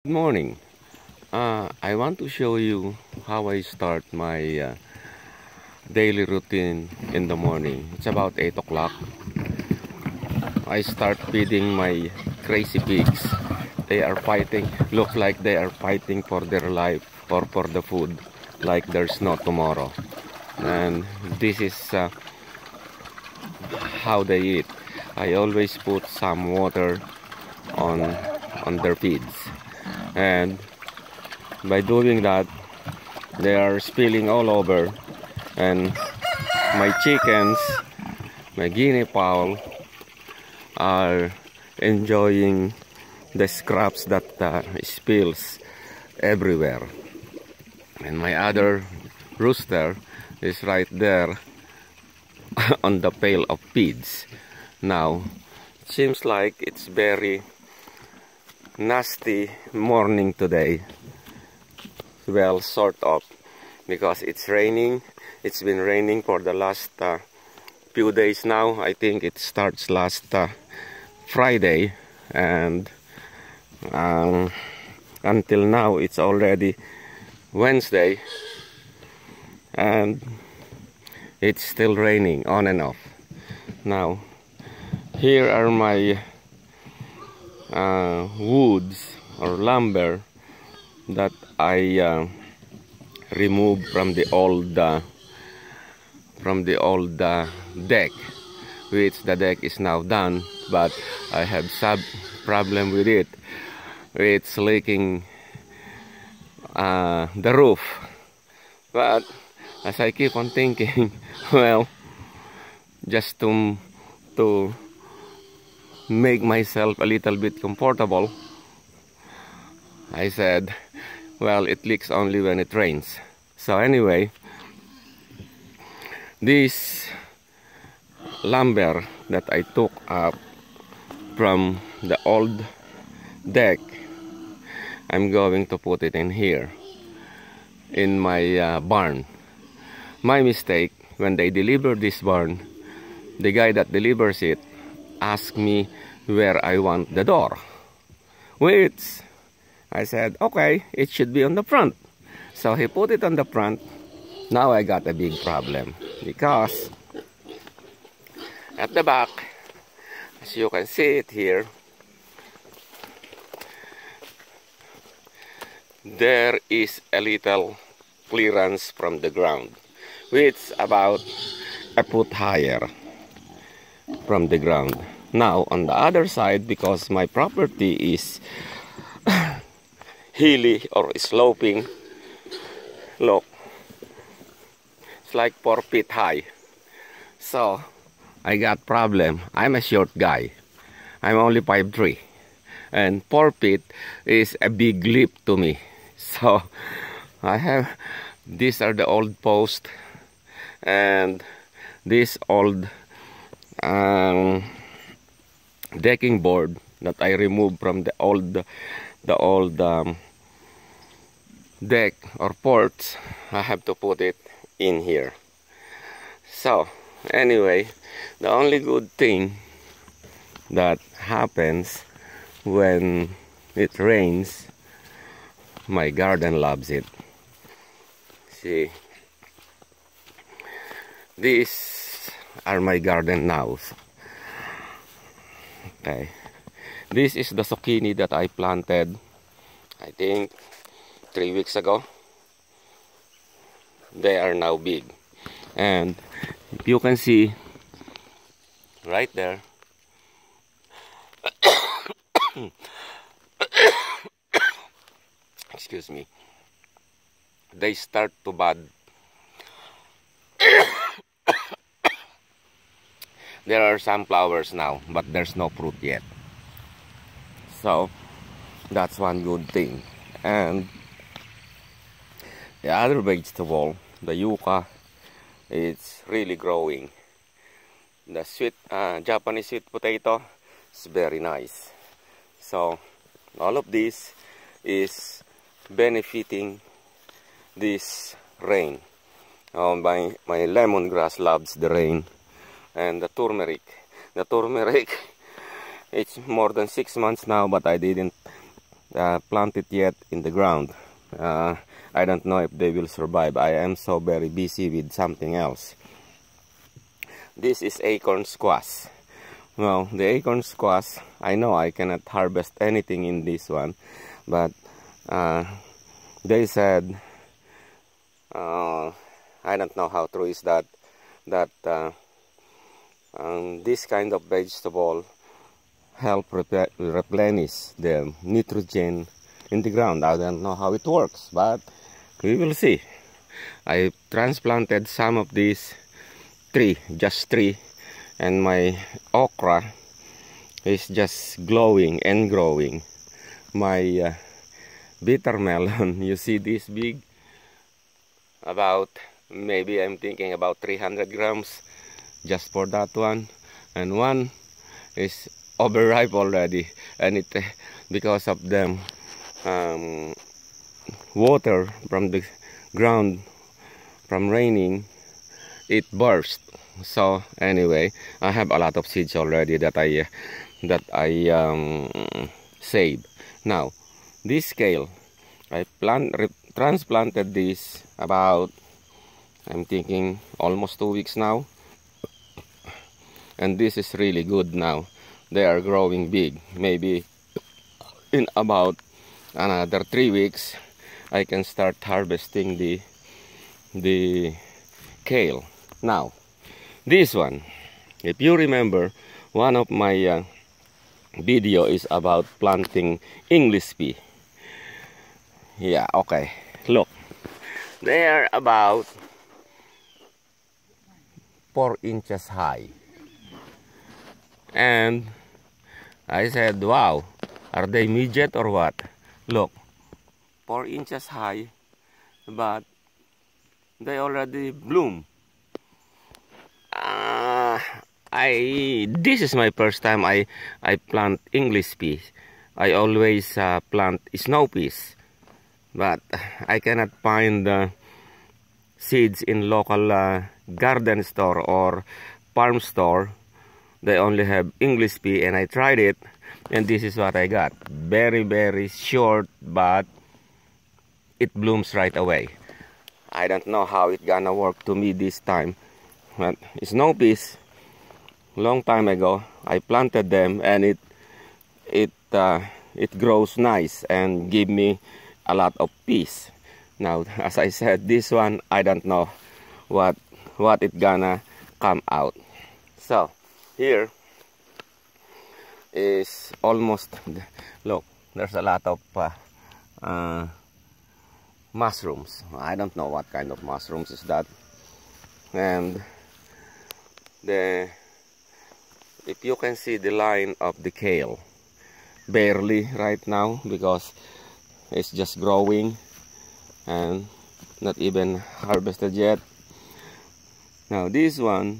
Good morning. I want to show you how I start my daily routine in the morning. It's about 8 o'clock. I start feeding my crazy pigs. They are fighting. Looks like they are fighting for their life or for the food like there's no tomorrow. And this is how they eat. I always put some water on their feeds. And by doing that, they are spilling all over, and my chickens, my guinea fowl, are enjoying the scraps that spills everywhere. And my other rooster is right there on the pail of feeds. Now, it seems like it's very nasty morning today. Well, sort of, because it's raining. It's been raining for the last few days now. I think it starts last Friday, and until now it's already Wednesday, and it's still raining on and off. Now, here are my woods or lumber that I removed from the old deck, which the deck is now done, but I have some problem with it. It's leaking the roof. But as I keep on thinking, well, just to make myself a little bit comfortable, I said, well, it leaks only when it rains. So anyway, this lumber that I took up from the old deck, I'm going to put it in here, in my barn. My mistake, when they deliver this barn, the guy that delivers it asked me where I want the door. Which I said, okay, it should be on the front. So he put it on the front. Now I got a big problem, because at the back, as you can see it here, there is a little clearance from the ground, which is about a foot higher from the ground. Now on the other side, because my property is hilly or sloping, look, it's like 4 feet high. So I got problem. I'm a short guy. I'm only 5'3", and 4 feet is a big leap to me. So I have, these are the old posts, and this old decking board that I removed from the old deck or ports. I have to put it in here. So anyway, the only good thing that happens when it rains, my garden loves it. See, these are my garden now. Okay, this is the zucchini that I planted, I think 3 weeks ago. They are now big, and if you can see right there, excuse me, they start to bud. There are some flowers now, but there's no fruit yet. So that's one good thing. And the other vegetable, the yucca, it's really growing. The sweet Japanese sweet potato is very nice. So all of this is benefiting this rain. My lemongrass loves the rain, and the turmeric, it's more than 6 months now, but I didn't planted yet in the ground. I don't know if they will survive. I am so very busy with something else. This is acorn squash. Well, the acorn squash, I know I cannot harvest anything in this one, but they said, I don't know how true is that this kind of vegetable help replenish the nitrogen in the ground. I don't know how it works, but we will see. I transplanted some of these just three, and my okra is just glowing and growing. My bitter melon, you see this big, about, maybe I'm thinking about 300 grams just for that one, and one is overripe already, and it because of them water from the ground from raining, it burst. So anyway, I have a lot of seeds already that I saved. Now this kale, I transplanted this about, I'm thinking, almost 2 weeks now, and this is really good now. They are growing big. Maybe in about another 3 weeks I can start harvesting the kale. Now this one, if you remember, one of my video is about planting English pea. Yeah, okay, look, they are about 4 inches high, and I said, wow, are they midget or what? Look, 4 inches high, but they already bloom. This is my first time I plant English peas. I always plant snow peas, but I cannot find seeds in local garden store or farm store. They only have English pea, and I tried it, and this is what I got. Very, very short, but it blooms right away. I don't know how it's gonna work to me this time, but snow peas, long time ago I planted them, and it grows nice and give me a lot of peas. Now, as I said, this one I don't know what it gonna come out. So here is almost, look, there's a lot of mushrooms. I don't know what kind of mushrooms is that. And if you can see the line of the kale, barely right now because it's just growing and not even harvested yet. Now this one,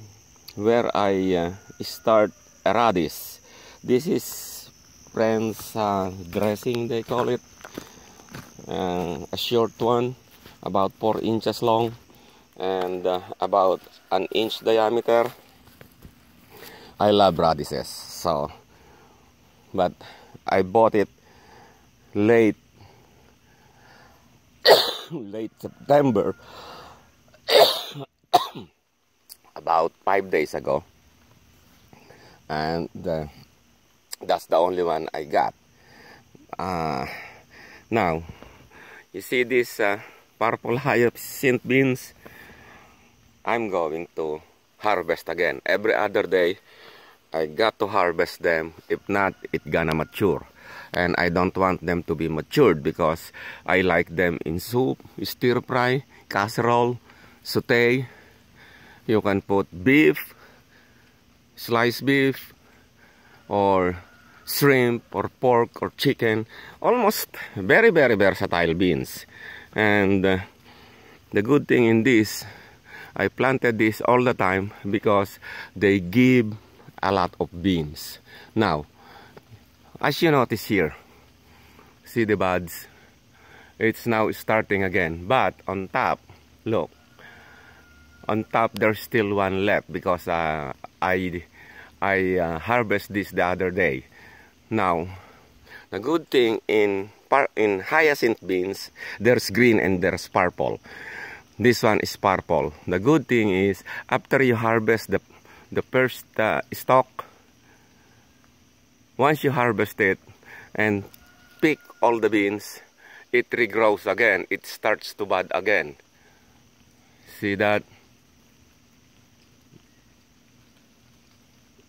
where I start a radish, this is French dressing, they call it, a short one, about 4 inches long and about 1 inch diameter. I love radishes, so, but I bought it late September, about 5 days ago, and that's the only one I got. Now you see this purple hyacinth beans, I'm going to harvest again. Every other day I got to harvest them. If not, it's gonna mature, and I don't want them to be matured because I like them in soup, stir fry, casserole, saute. You can put beef, sliced beef, or shrimp, or pork, or chicken. Almost very, very versatile beans. And the good thing in this, I planted this all the time because they give a lot of beans. Now, as you notice here, see the buds? It's now starting again. But on top, look, on top there's still one left because I harvest this the other day. Now, the good thing in in hyacinth beans, there's green and there's purple. This one is purple. The good thing is, after you harvest the first stalk, once you harvest it and pick all the beans, it regrows again. It starts to bud again. See that?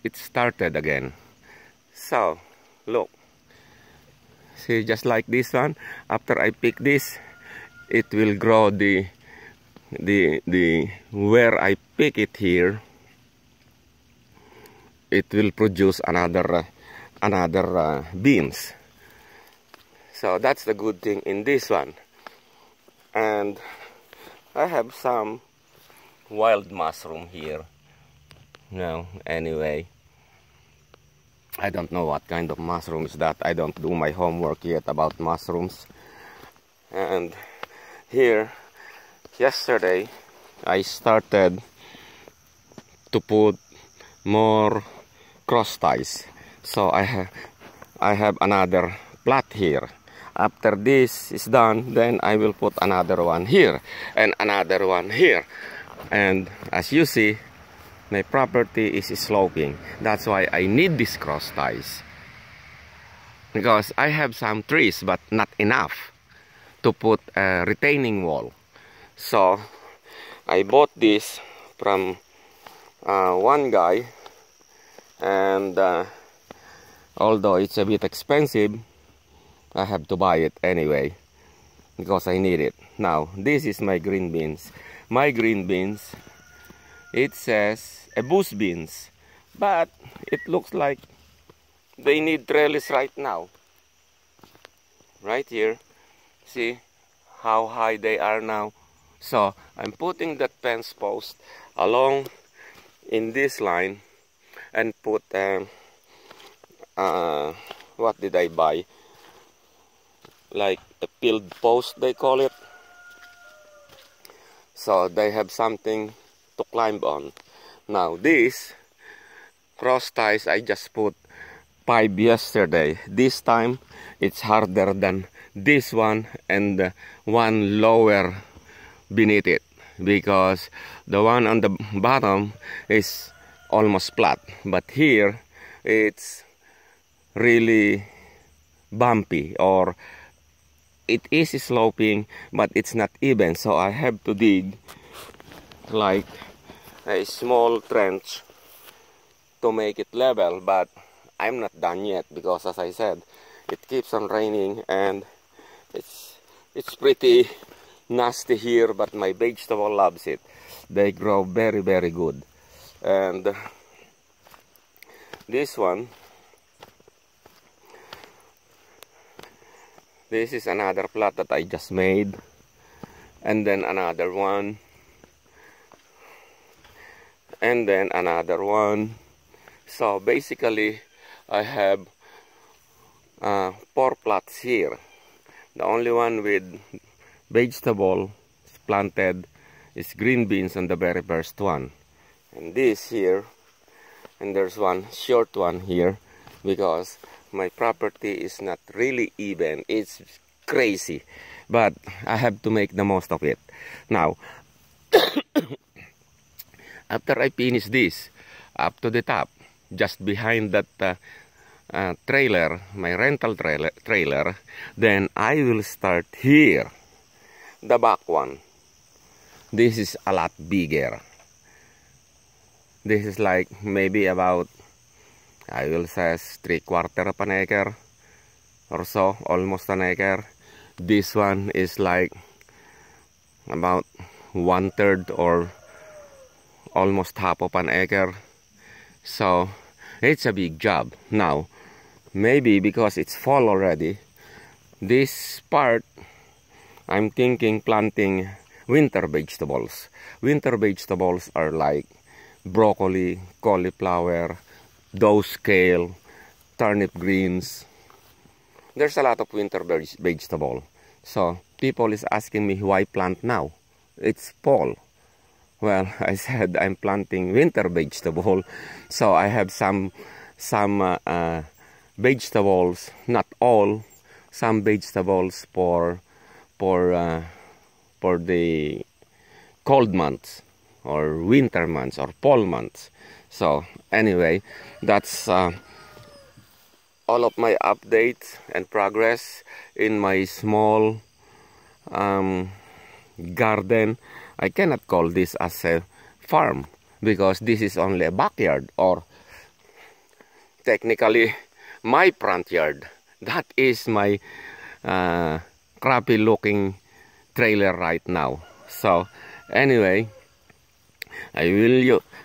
It started again. So, look. See, just like this one, after I pick this, it will grow where I pick it here, it will produce another beans. So that's the good thing in this one. And I have some wild mushroom here. No, anyway, I don't know what kind of mushroom is that. I don't do my homework yet about mushrooms. And here, yesterday, I started to put more cross ties. So I have another plot here. After this is done, then I will put another one here and another one here. And as you see, my property is sloping. That's why I need these cross ties. Because I have some trees, but not enough to put a retaining wall. So I bought this from one guy, and although it's a bit expensive, I have to buy it anyway because I need it. Now this is my green beans. My green beans, it says a bush beans, but it looks like they need trellis right now. Right here, see how high they are now. So I'm putting that fence post along in this line and put what did I buy? Like a peeled post, they call it. So they have something to climb on. Now this cross ties, I just put 5 yesterday. This time it's harder than this one and one lower beneath it, because the one on the bottom is almost flat, but here it's really bumpy, or it is sloping but it's not even. So I have to dig like a small trench to make it level, but I'm not done yet because, as I said, it keeps on raining and it's pretty nasty here, but my vegetable loves it. They grow very, very good. And this one, this is another plot that I just made, and then another one, and then another one. So basically I have 4 plots here. The only one with vegetable planted is green beans on the very first one, and this here, and there's one short one here because my property is not really even. It's crazy, but I have to make the most of it. Now after I finish this up to the top, just behind that trailer, my rental trailer, then I will start here, the back one. This is a lot bigger. This is like maybe about, I will say, 3/4 of an acre or so, almost an acre. This one is like about 1/3 or almost half of an acre. So it's a big job. Now maybe because it's fall already, this part I'm thinking planting winter vegetables. Winter vegetables are like broccoli, cauliflower, those kale, turnip greens. There's a lot of winter vegetable. So people is asking me why plant now. It's fall. Well, I said I'm planting winter vegetable, so I have some vegetables, not all, some vegetables for the cold months or winter months or fall months. So anyway, that's all of my updates and progress in my small garden. I cannot call this as a farm because this is only a backyard, or technically my front yard. That is my crappy looking trailer right now. So anyway, I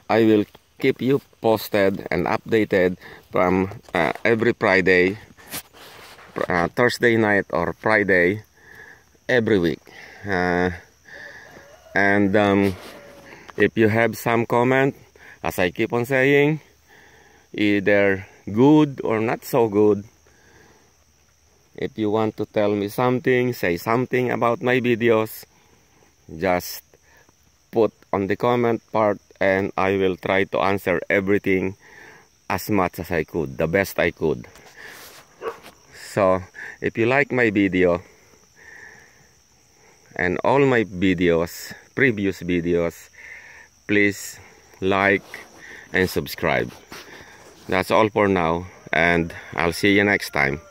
will keep you posted and updated from every Friday, Thursday night or Friday every week. And if you have some comment, as I keep on saying, either good or not so good, if you want to tell me something, say something about my videos, just put on the comment part and I will try to answer everything as much as I could, the best I could. So if you like my video and all my videos, previous videos, please like and subscribe. That's all for now, and I'll see you next time.